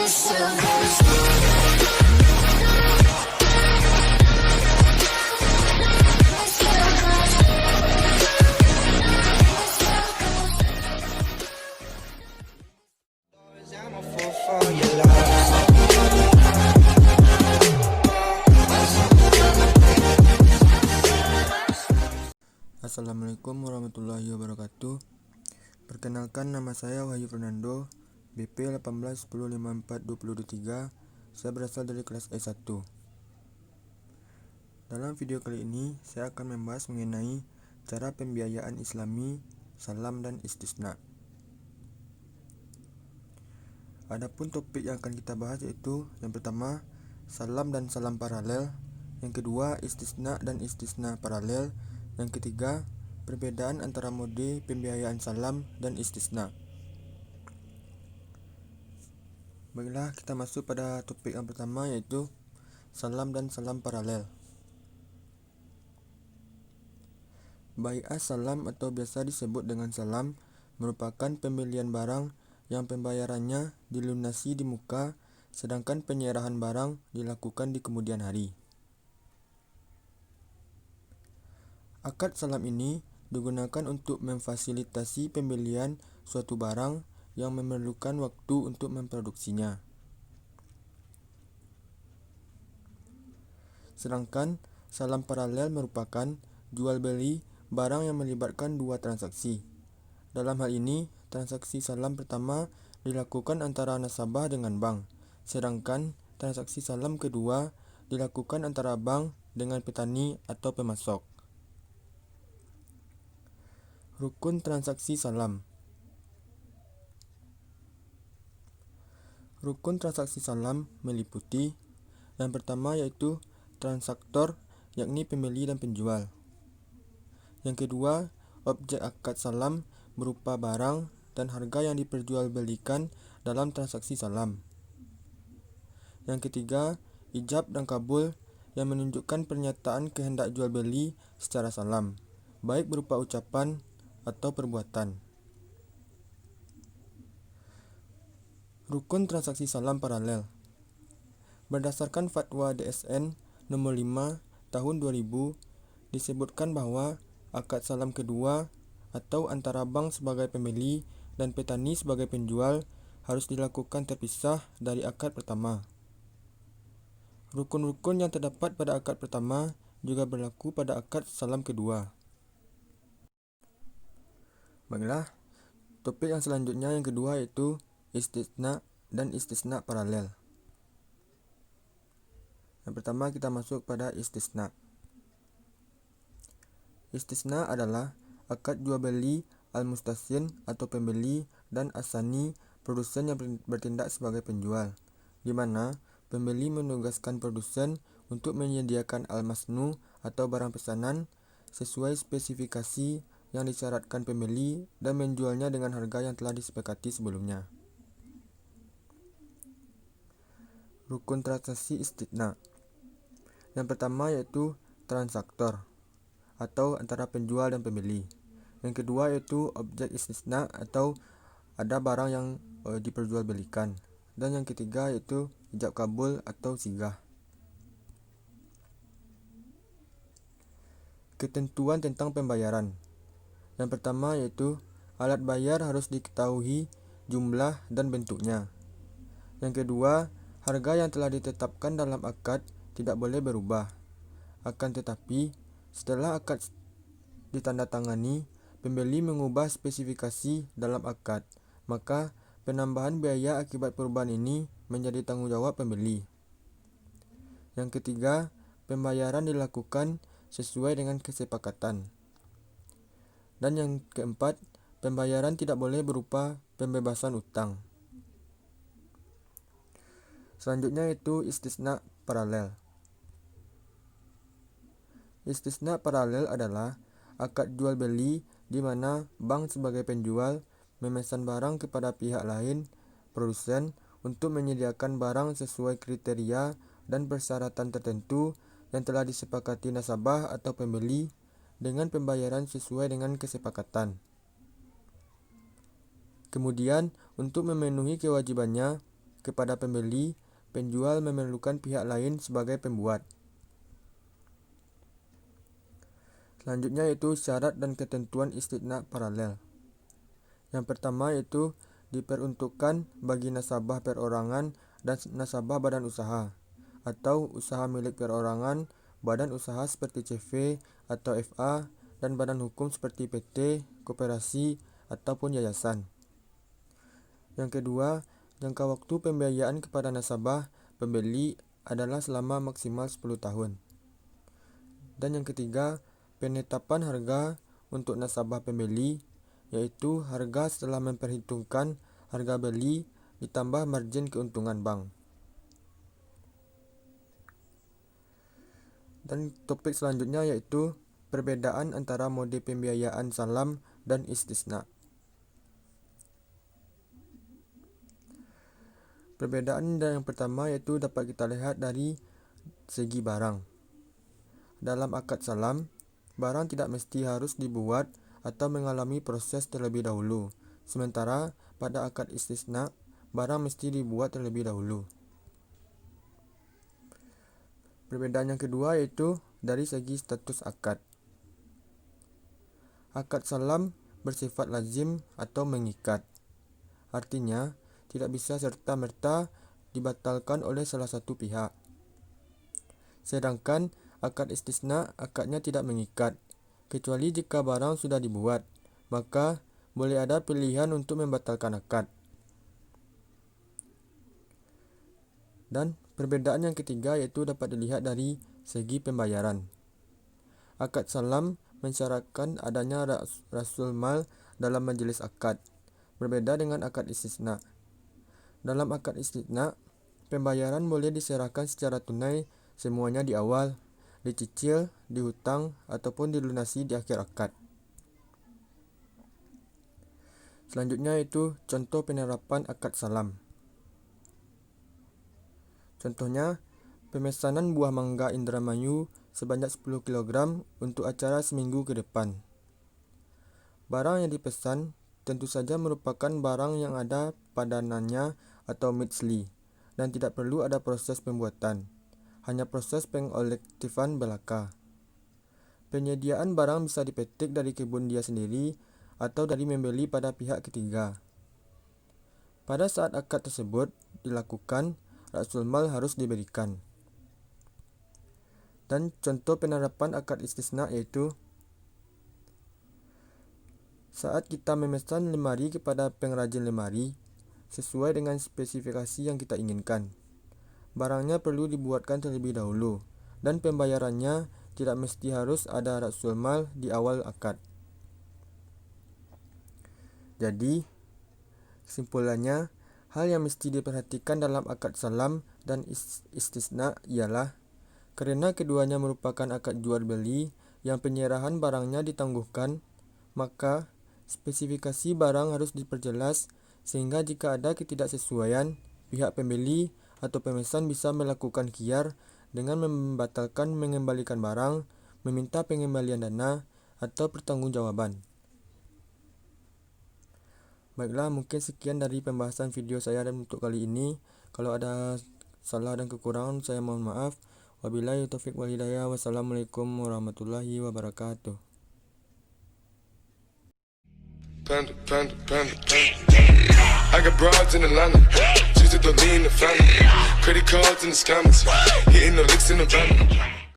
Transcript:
I'm a fool for your love. Assalamualaikum warahmatullahi wabarakatuh. Perkenalkan, nama saya Wahyu Fernando, BP 1810542023. Saya berasal dari kelas S1. Dalam video kali ini, saya akan membahas mengenai cara pembiayaan Islami, salam dan istisna. Adapun topik yang akan kita bahas yaitu yang pertama, salam dan salam paralel, yang kedua, istisna dan istisna paralel, yang ketiga, perbedaan antara mode pembiayaan salam dan istisna. Baiklah, kita masuk pada topik yang pertama yaitu salam dan salam paralel. Bai'ah salam atau biasa disebut dengan salam merupakan pembelian barang yang pembayarannya dilunasi di muka, sedangkan penyerahan barang dilakukan di kemudian hari. Akad salam ini digunakan untuk memfasilitasi pembelian suatu barang yang memerlukan waktu untuk memproduksinya. Sedangkan salam paralel merupakan jual beli barang yang melibatkan dua transaksi. Dalam hal ini, transaksi salam pertama dilakukan antara nasabah dengan bank, sedangkan transaksi salam kedua dilakukan antara bank dengan petani atau pemasok. Rukun transaksi salam. Rukun transaksi salam meliputi yang pertama yaitu transaktor, yakni pembeli dan penjual. Yang kedua, objek akad salam berupa barang dan harga yang diperjualbelikan dalam transaksi salam. Yang ketiga, ijab dan kabul yang menunjukkan pernyataan kehendak jual beli secara salam, baik berupa ucapan atau perbuatan. Rukun transaksi salam paralel. Berdasarkan fatwa DSN nomor 5 tahun 2000 disebutkan bahwa akad salam kedua atau antara bank sebagai pembeli dan petani sebagai penjual harus dilakukan terpisah dari akad pertama. Rukun-rukun yang terdapat pada akad pertama juga berlaku pada akad salam kedua. Baiklah, topik yang selanjutnya yang kedua yaitu istisna dan istisna paralel. Yang pertama kita masuk pada istisna. Istisna adalah akad jual beli al-mustasyin atau pembeli dan as-sani produsen yang bertindak sebagai penjual, di mana pembeli menugaskan produsen untuk menyediakan al-masnu atau barang pesanan sesuai spesifikasi yang disyaratkan pembeli dan menjualnya dengan harga yang telah disepakati sebelumnya. Rukun transaksi istisna. Yang pertama yaitu transaktor atau antara penjual dan pembeli. Yang kedua yaitu objek istisna atau ada barang yang diperjualbelikan. Dan yang ketiga yaitu ijab kabul atau sigah. Ketentuan tentang pembayaran. Yang pertama yaitu alat bayar harus diketahui jumlah dan bentuknya. Yang kedua, harga yang telah ditetapkan dalam akad tidak boleh berubah. Akan tetapi, setelah akad ditandatangani, pembeli mengubah spesifikasi dalam akad, maka penambahan biaya akibat perubahan ini menjadi tanggung jawab pembeli. Yang ketiga, pembayaran dilakukan sesuai dengan kesepakatan. Dan yang keempat, pembayaran tidak boleh berupa pembebasan utang. Selanjutnya itu istisna paralel. Istisna paralel adalah akad jual beli di mana bank sebagai penjual memesan barang kepada pihak lain, produsen, untuk menyediakan barang sesuai kriteria dan persyaratan tertentu yang telah disepakati nasabah atau pembeli dengan pembayaran sesuai dengan kesepakatan. Kemudian, untuk memenuhi kewajibannya, kepada pembeli, penjual memerlukan pihak lain sebagai pembuat. Selanjutnya yaitu syarat dan ketentuan istisna paralel. Yang pertama yaitu diperuntukkan bagi nasabah perorangan dan nasabah badan usaha atau usaha milik perorangan, badan usaha seperti CV atau FA, dan badan hukum seperti PT, koperasi, ataupun yayasan. Yang kedua, jangka waktu pembiayaan kepada nasabah pembeli adalah selama maksimal 10 tahun. Dan yang ketiga, penetapan harga untuk nasabah pembeli, yaitu harga setelah memperhitungkan harga beli ditambah margin keuntungan bank. Dan topik selanjutnya yaitu perbedaan antara mode pembiayaan salam dan istisna. Perbedaan yang pertama yaitu dapat kita lihat dari segi barang. Dalam akad salam, barang tidak mesti harus dibuat atau mengalami proses terlebih dahulu. Sementara pada akad istisna, barang mesti dibuat terlebih dahulu. Perbedaan yang kedua yaitu dari segi status akad. Akad salam bersifat lazim atau mengikat. Artinya, tidak bisa serta-merta dibatalkan oleh salah satu pihak. Sedangkan akad istisna akadnya tidak mengikat, kecuali jika barang sudah dibuat, maka boleh ada pilihan untuk membatalkan akad. Dan perbedaan yang ketiga yaitu dapat dilihat dari segi pembayaran. Akad salam mensyaratkan adanya rasul mal dalam majelis akad, berbeda dengan akad istisna. Dalam akad istisna, pembayaran boleh diserahkan secara tunai semuanya di awal, dicicil, dihutang, ataupun dilunasi di akhir akad. Selanjutnya yaitu contoh penerapan akad salam. Contohnya, pemesanan buah mangga Indramayu sebanyak 10 kg untuk acara seminggu ke depan. Barang yang dipesan tentu saja merupakan barang yang ada padanannya atau mitsli dan tidak perlu ada proses pembuatan, hanya proses pengolektifan belaka. Penyediaan barang bisa dipetik dari kebun dia sendiri atau dari membeli pada pihak ketiga. Pada saat akad tersebut dilakukan, rasul mal harus diberikan. Dan contoh penerapan akad istisna yaitu saat kita memesan lemari kepada pengrajin lemari sesuai dengan spesifikasi yang kita inginkan. Barangnya perlu dibuatkan terlebih dahulu dan pembayarannya tidak mesti harus ada rasul mal di awal akad. Jadi, kesimpulannya, hal yang mesti diperhatikan dalam akad salam dan istisna ialah karena keduanya merupakan akad jual beli yang penyerahan barangnya ditangguhkan, maka spesifikasi barang harus diperjelas sehingga jika ada ketidaksesuaian, pihak pembeli atau pemesan bisa melakukan khiyar dengan membatalkan mengembalikan barang, meminta pengembalian dana, atau pertanggungjawaban. Baiklah, mungkin sekian dari pembahasan video saya untuk kali ini. Kalau ada salah dan kekurangan, saya mohon maaf. Wabillahi taufiq wal hidayah. Wassalamualaikum warahmatullahi wabarakatuh. Panda. I got broads in Atlanta, just to throw me in the family. Credit cards in the scammers, hitting the licks in the van.